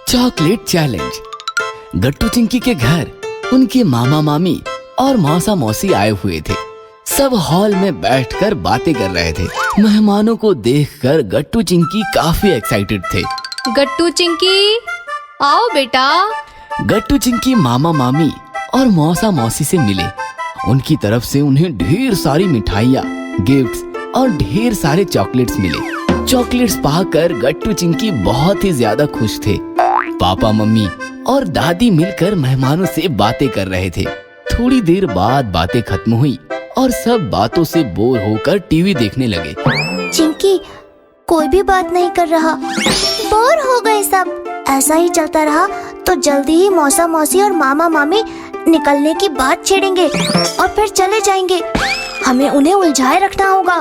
Chocolate challenge. गट्टू चिंकी के घर उनके मामा मामी और मौसा मौसी आए हुए थे। सब हॉल में बैठकर बातें कर रहे थे। मेहमानों को देखकर गट्टू चिंकी काफी एक्साइटेड थे। गट्टू चिंकी आओ बेटा। गट्टू चिंकी मामा मामी और मौसा मौसी से मिले। उनकी तरफ से उन्हें ढेर सारी मिठाइयाँ, गिफ्ट्स और ढेर सारे चॉकलेट्स मिले। चॉकलेट्स पाकर गट्टू चिंकी बहुत ही ज्यादा खुश थे। पापा मम्मी और दादी मिलकर मेहमानों से बातें कर रहे थे। थोड़ी देर बाद बातें खत्म हुई और सब बातों से बोर होकर टीवी देखने लगे। चिंकी कोई भी बात नहीं कर रहा, बोर हो गए सब। ऐसा ही चलता रहा तो जल्दी ही मौसा मौसी और मामा मामी निकलने की बात छेड़ेंगे और फिर चले जाएंगे। हमें उन्हें उलझाए रखना होगा।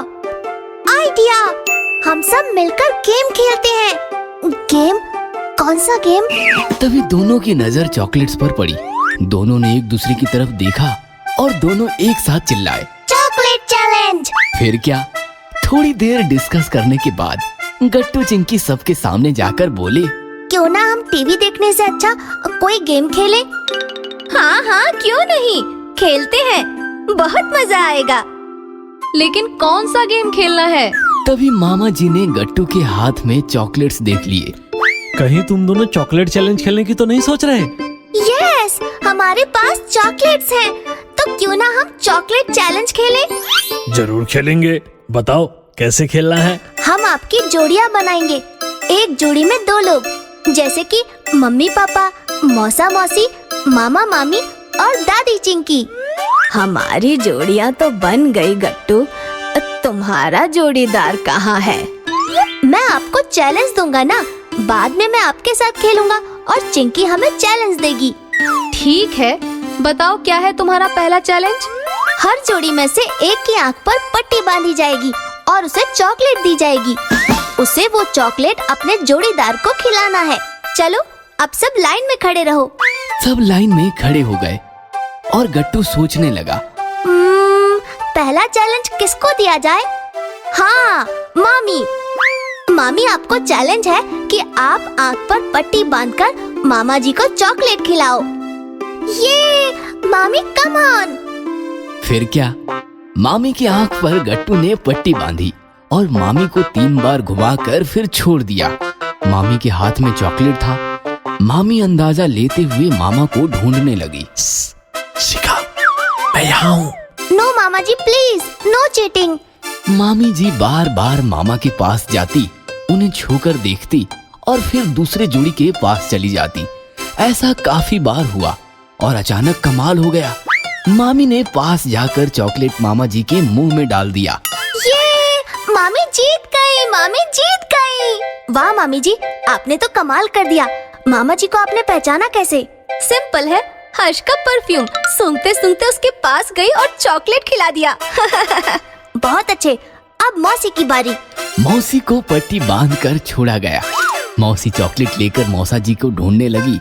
आइडिया, हम सब मिलकर गेम खेलते हैं। गेम? कौन सा गेम? तभी दोनों की नजर चॉकलेट्स पर पड़ी। दोनों ने एक दूसरे की तरफ देखा और दोनों एक साथ चिल्लाए, चॉकलेट चैलेंज। फिर क्या, थोड़ी देर डिस्कस करने के बाद गट्टू चिंकी सबके सामने जाकर बोले, क्यों ना हम टीवी देखने से अच्छा कोई गेम खेले? हाँ हाँ क्यों नहीं, खेलते हैं, बहुत मजा आएगा। लेकिन कौन सा गेम खेलना है? तभी मामा जी ने गट्टू के हाथ में चॉकलेट्स देख लिए। कहीं तुम दोनों चॉकलेट चैलेंज खेलने की तो नहीं सोच रहे? यस, हमारे पास चॉकलेट्स हैं, तो क्यों ना हम चॉकलेट चैलेंज खेलें? जरूर खेलेंगे, बताओ कैसे खेलना है? हम आपकी जोड़ियां बनाएंगे। एक जोड़ी में 2 लोग, जैसे कि मम्मी पापा, मौसा मौसी, मामा मामी और दादी चिंकी। हमारी जोड़ियां तो बन गई गट्टू, तुम्हारा जोड़ीदार कहाँ है? मैं आपको चैलेंज दूंगा ना, बाद में मैं आपके साथ खेलूंगा और चिंकी हमें चैलेंज देगी। ठीक है, बताओ क्या है तुम्हारा पहला चैलेंज? हर जोड़ी में से एक की आंख पर पट्टी बांधी जाएगी और उसे चॉकलेट दी जाएगी। उसे वो चॉकलेट अपने जोड़ीदार को खिलाना है। चलो अब सब लाइन में खड़े रहो। सब लाइन में खड़े हो गए और गट्टू सोचने लगा, पहला चैलेंज किसको दिया जाए? हाँ, मामी। मामी, आपको चैलेंज है कि आप आंख पर पट्टी बांधकर मामा जी को चॉकलेट खिलाओ। ये मामी, कम ऑन। फिर क्या, मामी की आंख पर गट्टू ने पट्टी बांधी और मामी को 3 बार घुमाकर फिर छोड़ दिया। मामी के हाथ में चॉकलेट था। मामी अंदाजा लेते हुए मामा को ढूंढने लगी। शिखा, मैं यहाँ हूँ। नो मामा जी, प्लीज, नो चीटिंग। मामी जी बार बार मामा के पास जाती, उन्हें छूकर देखती और फिर दूसरे जोड़ी के पास चली जाती। ऐसा काफी बार हुआ और अचानक कमाल हो गया। मामी ने पास जाकर चॉकलेट मामा जी के मुंह में डाल दिया। ये मामी जीत गई, मामी जीत गई। वाह मामी जी, आपने तो कमाल कर दिया। मामा जी को आपने पहचाना कैसे? सिंपल है, हर्ष का परफ्यूम सूंघते सूंघते उसके पास गई और चॉकलेट खिला दिया। बहुत अच्छे, अब मौसी की बारी। मौसी को पट्टी बांधकर छोड़ा गया। मौसी चॉकलेट लेकर मौसा जी को ढूंढने लगी,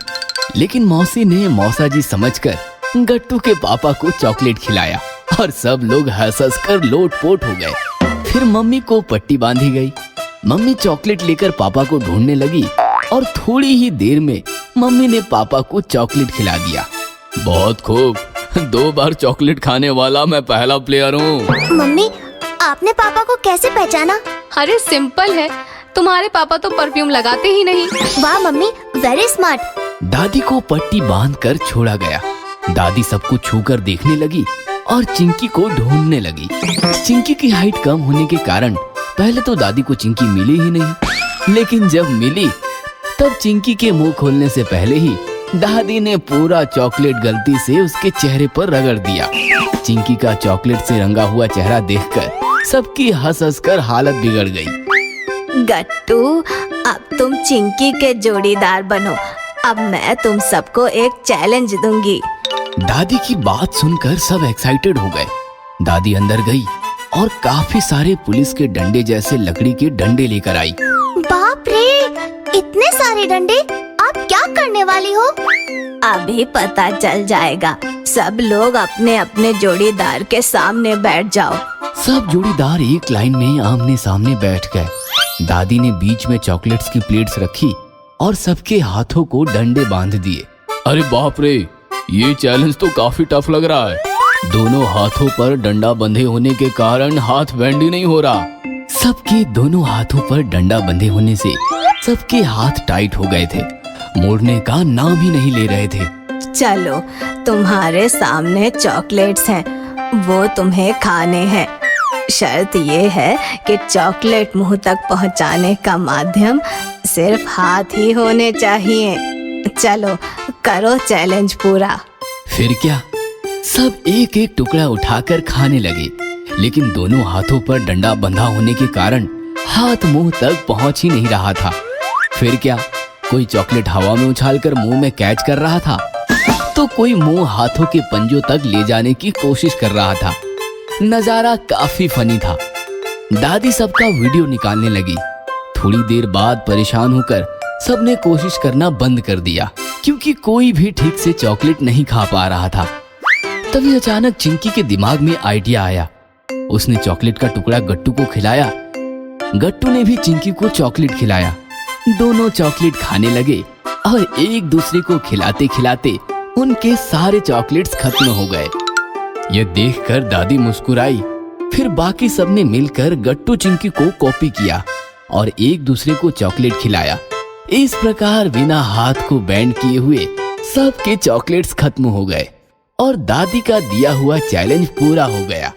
लेकिन मौसी ने मौसा जी समझकर गट्टू के पापा को चॉकलेट खिलाया और सब लोग हंस हंस कर लोटपोट हो गए। फिर मम्मी को पट्टी बांधी गई। मम्मी चॉकलेट लेकर पापा को ढूंढने लगी और थोड़ी ही देर में मम्मी ने पापा को चॉकलेट खिला दिया। बहुत खूब, 2 बार चॉकलेट खाने वाला मैं पहला प्लेयर हूँ। मम्मी, आपने पापा को कैसे पहचाना? अरे सिंपल है, तुम्हारे पापा तो परफ्यूम लगाते ही नहीं। वाह मम्मी, वेरी स्मार्ट। दादी को पट्टी बांधकर छोड़ा गया। दादी सबको छूकर देखने लगी और चिंकी को ढूंढने लगी। चिंकी की हाइट कम होने के कारण पहले तो दादी को चिंकी मिली ही नहीं, लेकिन जब मिली तब चिंकी के मुंह खोलने से पहले ही दादी ने पूरा चॉकलेट गलती से उसके चेहरे पर रगड़ दिया। चिंकी का चॉकलेट से रंगा हुआ चेहरा देखकर सबकी हंस हंस कर हालत बिगड़ गई। गट्टू, अब तुम चिंकी के जोड़ीदार बनो। अब मैं तुम सबको एक चैलेंज दूंगी। दादी की बात सुनकर सब एक्साइटेड हो गए। दादी अंदर गई और काफी सारे पुलिस के डंडे जैसे लकड़ी के डंडे लेकर आई। बाप रे, इतने सारे डंडे! आप क्या करने वाली हो? अभी पता चल जाएगा। सब लोग अपने अपने जोड़ीदार के सामने बैठ जाओ। सब जोड़ीदार एक लाइन में आमने सामने बैठ गए। दादी ने बीच में चॉकलेट्स की प्लेट्स रखी और सबके हाथों को डंडे बांध दिए। अरे बाप रे, ये चैलेंज तो काफी टफ लग रहा है। दोनों हाथों पर डंडा बंधे होने के कारण हाथ बेंड ही नहीं हो रहा। सबके दोनों हाथों पर डंडा बंधे होने से सबके हाथ टाइट हो गए थे, मोड़ने का नाम ही नहीं ले रहे थे। चलो, तुम्हारे सामने चॉकलेट्स हैं, वो तुम्हें खाने हैं। शर्त ये है कि चॉकलेट मुंह तक पहुंचाने का माध्यम सिर्फ हाथ ही होने चाहिए। चलो, करो चैलेंज पूरा। फिर क्या, सब एक एक टुकड़ा उठाकर खाने लगे, लेकिन दोनों हाथों पर डंडा बंधा होने के कारण हाथ मुंह तक पहुंच ही नहीं रहा था। फिर क्या, कोई चॉकलेट हवा में उछालकर मुंह में कैच कर रहा था, तो कोई मुंह हाथों के पंजों तक ले जाने की कोशिश कर रहा था। नजारा काफी फनी था। दादी सबका वीडियो निकालने लगी। थोड़ी देर बाद परेशान होकर सबने कोशिश करना बंद कर दिया, क्योंकि कोई भी ठीक से चॉकलेट नहीं खा पा रहा था। तभी अचानक चिंकी के दिमाग में आइडिया आया। उसने चॉकलेट का टुकड़ा गट्टू को खिलाया। गट्टू ने भी चिंकी को चॉकलेट खिलाया। दोनों चॉकलेट खाने लगे और एक दूसरे को खिलाते खिलाते उनके सारे चॉकलेट्स खत्म हो गए। यह देखकर दादी मुस्कुराई। फिर बाकी सबने मिलकर गट्टू चिंकी को कॉपी किया और एक दूसरे को चॉकलेट खिलाया। इस प्रकार बिना हाथ को बैंड किए हुए सबके चॉकलेट्स खत्म हो गए और दादी का दिया हुआ चैलेंज पूरा हो गया।